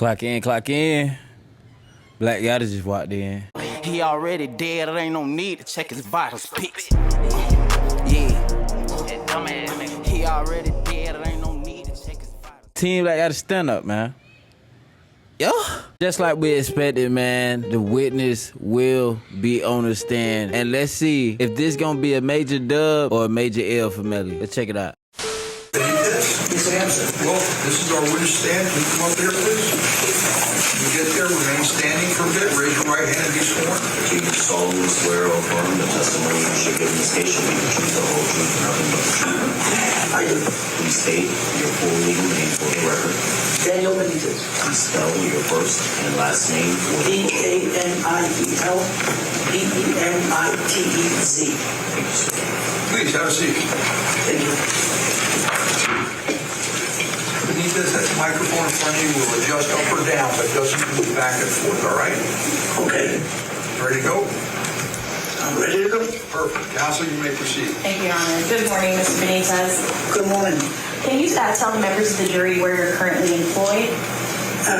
Clock in, clock in. Black guy just walked in. He already dead, it ain't no need to check his vitals pics. Yeah. He already dead, it ain't no need to check his vitals. Team Black gotta stand up, man. Yo. Just like we expected, man, the witness will be on the stand. And let's see if this gonna be a major dub or a major L for Melly. Let's check it out. Well, this is our witness stand. Can you come up here, please? You get there, remain standing for a bit. Raise your right hand and be sworn. Do you solemnly swear or affirm the testimony you should give in this case shall be the truth, the whole truth, and nothing but the truth? I do. Please state your full legal name for the record. Daniel Benitez. Please spell your first and last name for the record. D-A-N-I-E-L-B-E-N-I-T-E-Z. Please have a seat. Thank you. Benitez, that microphone in front of you will adjust up or down, but doesn't move back and forth, all right? Okay. Ready to go? I'm ready to go. Perfect. Counsel, you may proceed. Thank you, Your Honor. Good morning, Mr. Benitez. Good morning. Can you tell the members of the jury where you're currently employed?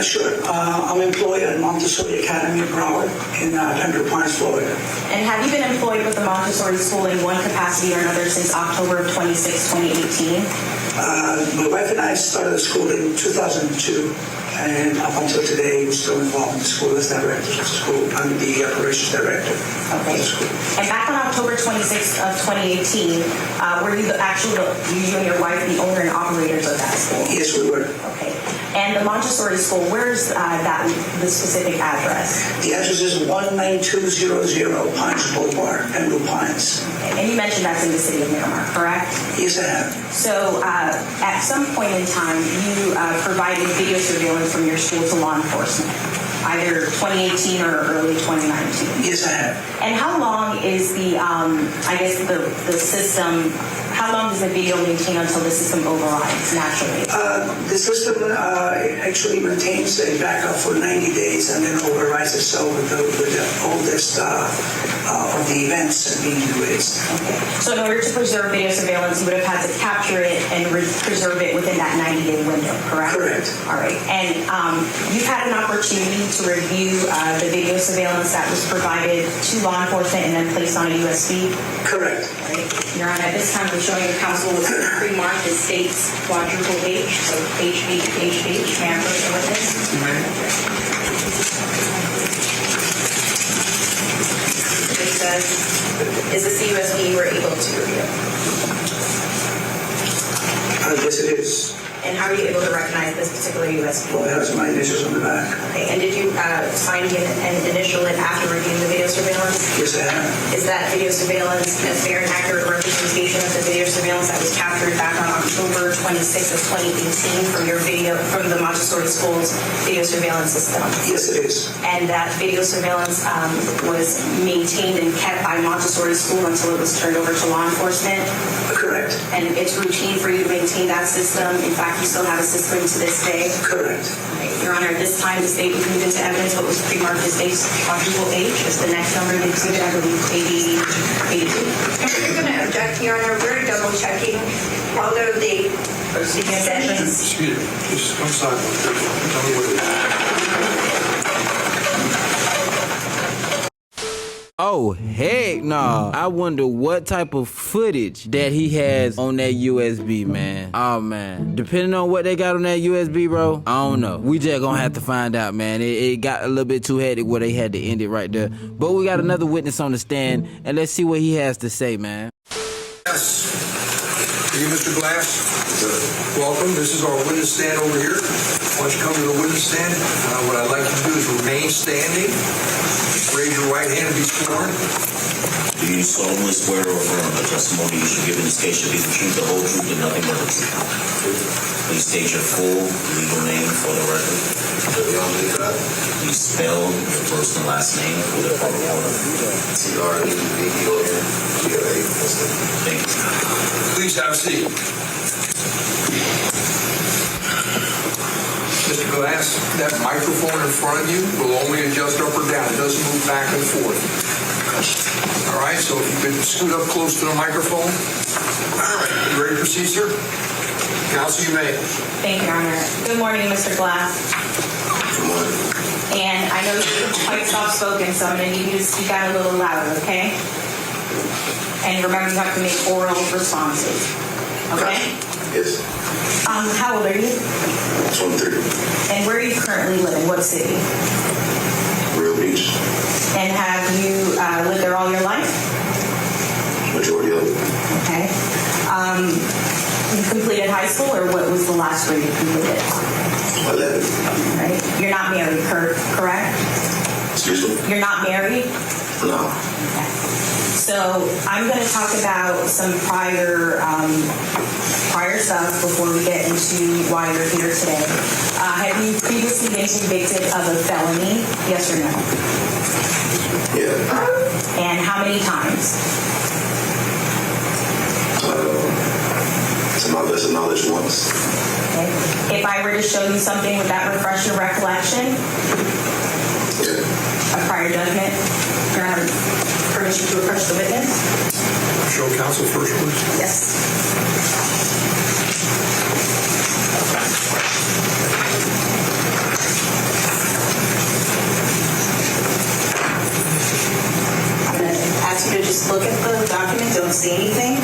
Sure. I'm employed at Montessori Academy in Broward in Pembroke Pines, Florida. And have you been employed with the Montessori School in one capacity or another since October of 2018? My wife and I started the school in 2002, and up until today, we're still involved in the school as director of the school. I'm the operations director of the school. And back on October 26th of 2018, were you you and your wife the owner and operators of that school? Yes, we were. Okay. And the Montessori School, where's the specific address? The address is 19200 Pines Boulevard, Pembroke Pines. Okay. And you mentioned that's in the city of Miramar, correct? Yes, I have. So at some point in time, you provided video surveillance from your school to law enforcement, either 2018 or early 2019. Yes, I have. And how long is the system, how long does the video maintain until the system overrides naturally? The system actually maintains a backup for 90 days and then overrides itself with the oldest of the events being erased. Okay. So in order to preserve video surveillance, you would have had to capture it and preserve it within that 90-day window, correct? Correct. All right. And you've had an opportunity to review the video surveillance that was provided to law enforcement and then placed on a USB? Correct. All right. Your Honor, at this time we're showing the counsel with pre-marked as states quadruple H, so HH. May I approach the witness? You may. It says, is this the USB you were able to review? Yes, it is. And how are you able to recognize this particular USB? Well, it has my initials on the back. Okay, and did you sign an initial it after reviewing the video surveillance? Yes, I have. Is that video surveillance a fair and accurate representation of the video surveillance that was captured back on October 26th of 2018 from the Montessori School's video surveillance system? Yes, it is. And that video surveillance was maintained and kept by Montessori School until it was turned over to law enforcement? Correct. And it's routine for you to maintain that system. In fact, you still have a system to this day? Correct. Okay. Your Honor, at this time, the state would move into evidence what was pre-marked as states quadruple H is the next number of the exhibit, I believe, 82. You're going to object, Your Honor. We're double checking all of the sessions. Excuse me. Just come side. Tell me what it is. Oh, heck no. I wonder what type of footage that he has on that USB, man. Oh, man. Depending on what they got on that USB, bro, I don't know. We just gonna have to find out, man. It got a little bit too hectic where they had to end it right there. But we got another witness on the stand, and let's see what he has to say, man. Yes. Are you Mr. Glass? Welcome. This is our witness stand over here. Why don't you come to the witness stand? What I'd like you to do is remain standing. Raise your right hand and be sworn. Do you solemnly swear or affirm the testimony you should give in this case shall be the truth, the whole truth, and nothing but the truth? Please state your full legal name for the record. Please spell your first and last name for the record. Thank you. Please have a seat. Mr. Glass, that microphone in front of you will only adjust up or down. It doesn't move back and forth. All right, so if you could scoot up close to the microphone. All right, you ready to proceed, sir? Counsel, you may. Thank you, Your Honor. Good morning, Mr. Glass. I know you're quite soft-spoken, so I'm going to need you to speak out a little louder, okay? And remember, you have to make oral responses. Okay? Yes. How old are you? 23. And where are you currently living? What city? Real Beach. And have you lived there all your life? Majority of it. Okay. You completed high school, or what was the last grade you completed? 11. Right. You're not married, correct? Excuse me? You're not married? No. Okay. So I'm going to talk about some prior stuff before we get into why you're here today. Have you previously been convicted of a felony? Yes or no? Yeah. And how many times? It's a knowledge once. Okay. If I were to show you something, would that refresh your recollection? Yeah. A prior judgment? Can I have permission to approach the witness? Show counsel first, please. Yes. I'm going to ask you to just look at the document, don't say anything.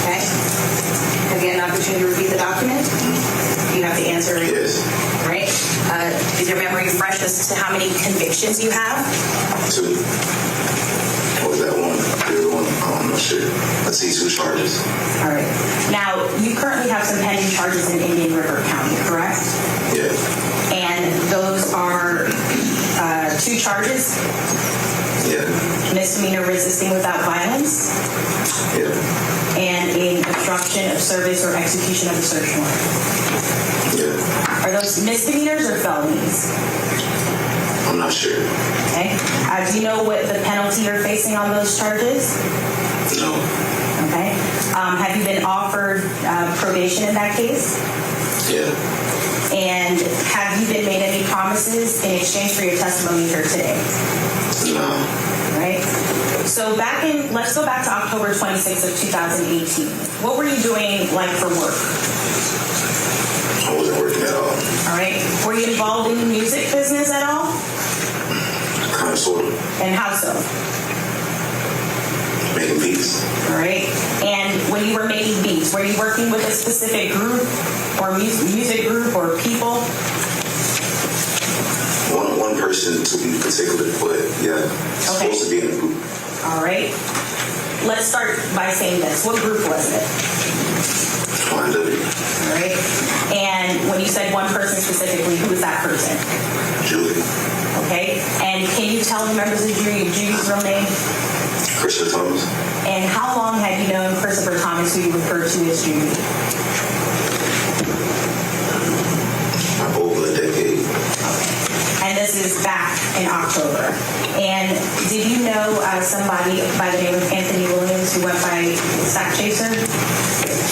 Okay? Have you had an opportunity to review the document? You have to answer. Yes. Right? Is your memory fresh as to how many convictions you have? 2. What was that one? The other one? I'm not sure. Let's see, 2 charges. All right. Now, you currently have some pending charges in Indian River County, correct? Yeah. And those are 2 charges. Yeah. Misdemeanor resisting without violence. Yeah. And an obstruction of service or execution of a search warrant. Yeah. Are those misdemeanors or felonies? I'm not sure. Okay. Do you know what the penalty you're facing on those charges? No. Okay. Have you been offered probation in that case? Yeah. And have you been made any promises in exchange for your testimony here today? No. Right? So let's go back to October 26th of 2018. What were you doing for work? I wasn't working at all. All right. Were you involved in the music business at all? Kind of, sort of. And how so? Making beats. All right. And when you were making beats, were you working with a specific group or music group or people? One person to be particular, but yeah, supposed to be in a group. All right. Let's start by saying this. What group was it? YNW. All right. And when you said one person specifically, who was that person? Julie. Okay. And can you tell the members of the jury Judy's real name? Christopher Thomas. And how long had you known Christopher Thomas, who you referred to as Judy? Over a decade. And this is back in October. And did you know somebody by the name of Anthony Williams who went by Sackchaser?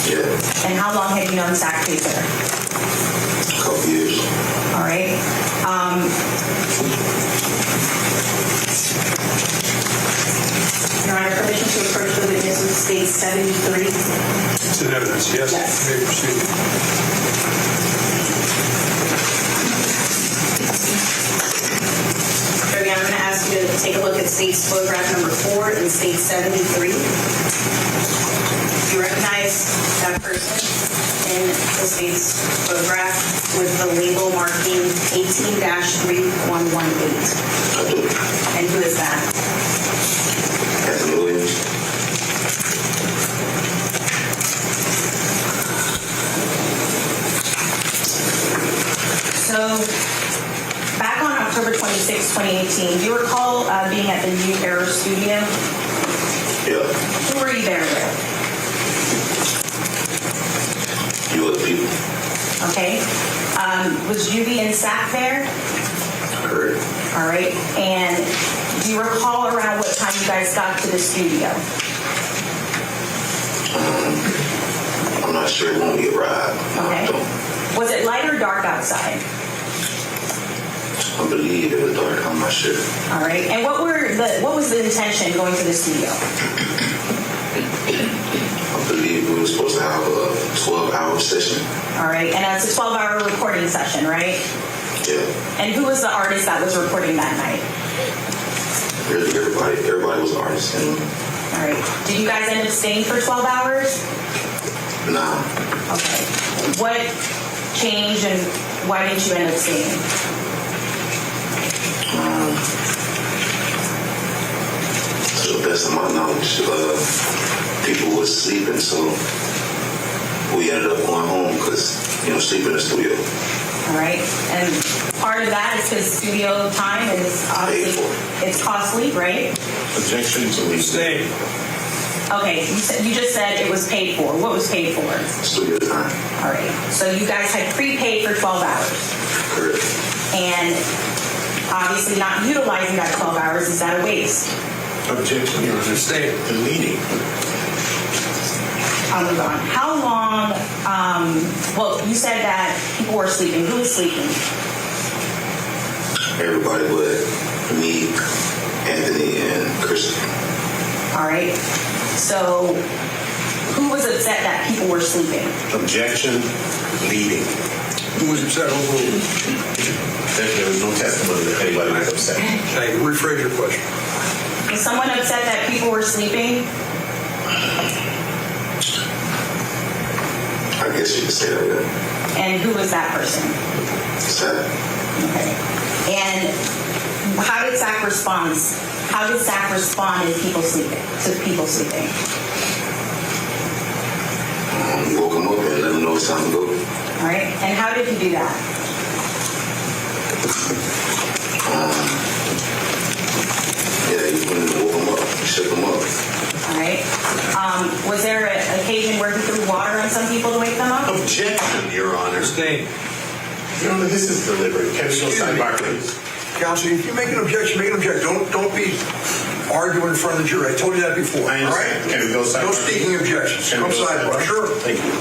Yeah. And how long had you known Sackchaser? A couple years. All right. Your Honor, permission to approach the witness with state 73. It's in evidence, yes. Yes. You may proceed. I'm going to ask you to take a look at state's photograph number 4 and state 73. Do you recognize that person in the state's photograph with the label marking 18-3118? I do. And who is that? Anthony Williams. So, back on October 26, 2018, do you recall being at the New Era studio? Yeah. Who were you there with? You other people. Okay. Was Judy and Sack there? I heard. All right. And do you recall around what time you guys got to the studio? I'm not sure when we arrived. Okay. Was it light or dark outside? I believe it was dark. I'm not sure. All right. And what was the intention going to the studio? I believe we were supposed to have a 12-hour session. All right. And it's a 12-hour recording session, right? Yeah. And who was the artist that was recording that night? Really, everybody was an artist. And, All right. Did you guys end up staying for 12 hours? nah. Okay. What changed and why didn't you end up staying? To the best of my knowledge, people were sleeping, so we ended up going home because, sleep in the studio. All right. And part of that is because studio time is obviously, it's costly, right? Objection to leave. Stay. Okay. You just said it was paid for. What was paid for? Studio time. All right. So you guys had prepaid for 12 hours. Correct. And obviously not utilizing that 12 hours, is that a waste? Objection, Your Honor. Stay. Deleting. I'll move on. How long, well, you said that people were sleeping. Who was sleeping? Everybody but me, Anthony, and Chris. All right. So who was upset that people were sleeping? Objection, leading. Who was upset overall? There was no testimony that anybody was upset. Hey, rephrase your question. Was someone upset that people were sleeping? I guess you could say that, yeah. And who was that person? Sad. Okay. And how did Sack respond? How did Sack respond to people sleeping? You woke him up and let him know it's time to go. All right. And how did he do that? Yeah, you woke him up, you shook him up. All right. Was there an occasion where he threw water on some people to wake them up? Objection, Your Honor. Stay. Your Honor, this is deliberate. Can we go sidebar, please? Counsel, if you make an objection, make an objection. Don't be arguing in front of the jury. I told you that before. I understand. All right? Can we go sidebar? No speaking objections. Can we Come go sidebar. Sure. Thank you.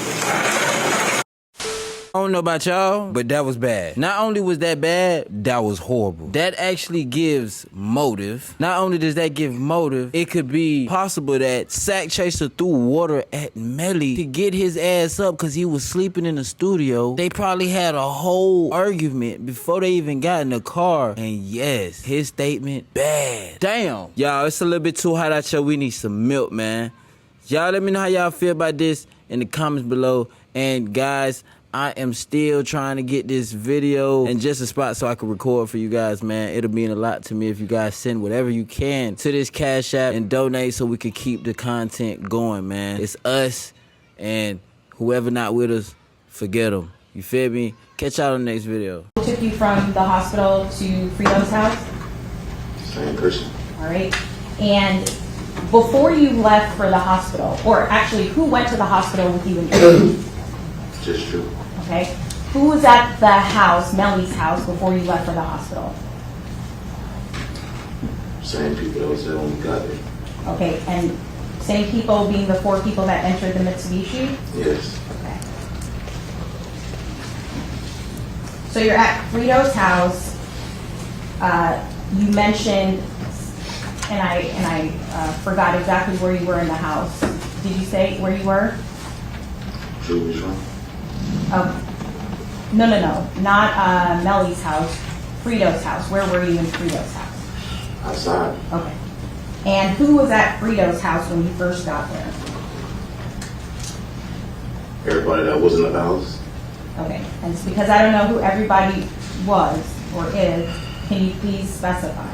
I don't know about y'all, but that was bad. Not only was that bad, that was horrible. That actually gives motive. Not only does that give motive, it could be possible that Sackchaser threw water at Melly to get his ass up because he was sleeping in the studio. They probably had a whole argument before they even got in the car. And yes, his statement, bad. Damn. Y'all, it's a little bit too hot out here. We need some milk, man. Y'all let me know how y'all feel about this in the comments below. And guys, I am still trying to get this video in just a spot so I can record for you guys, man. It'll mean a lot to me if you guys send whatever you can to this Cash App and donate so we can keep the content going, man. It's us, and whoever not with us, forget them. You feel me? Catch y'all on the next video. Who took you from the hospital to Fredo's house? Same person. All right. And before you left for the hospital, or actually, who went to the hospital with you and Drew? Just true. Okay. Who was at the house, Melly's house, before you left for the hospital? Same people that was there when we got there. Okay. And same people being the 4 people that entered the Mitsubishi? Yes. Okay. So you're at Fredo's house. You mentioned, and I forgot exactly where you were in the house. Did you say where you were? True, which one? Oh, no, not Melly's house, Fredo's house. Where were you in Fredo's house? Outside. Okay. And who was at Fredo's house when you first got there? Everybody that wasn't at the house. Okay. And it's because I don't know who everybody was or is, can you please specify?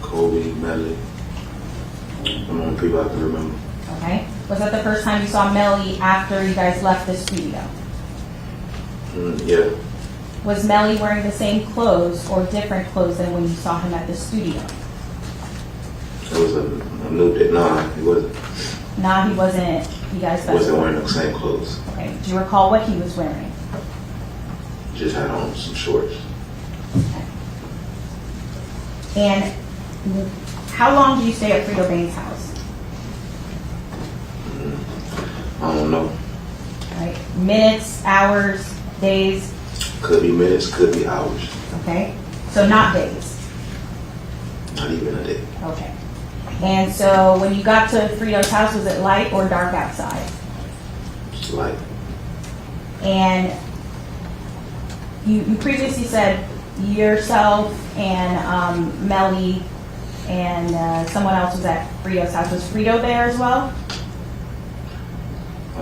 Kobe, Melly. I'm on people I can remember. Okay. Was that the first time you saw Melly after you guys left the studio? Yeah. Was Melly wearing the same clothes or different clothes than when you saw him at the studio? It was a new day. Nah, he wasn't. Nah, he wasn't. You guys He wasn't wearing the same clothes. Okay. Do you recall what he was wearing? Just had on some shorts. Okay. And how long did you stay at Fredo Bain's house? I don't know. All right. Minutes, hours, days? Could be minutes, could be hours. Okay. So not days? Not even a day. Okay. And so when you got to Fredo's house, was it light or dark outside? It's like And you previously said yourself and Melly and someone else was at Fredo's house. Was Fredo there as well? I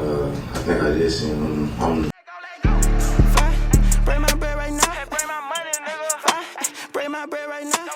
think I did see him. Bring my bread right now. Bring my money, nigga. Bring my bread right now.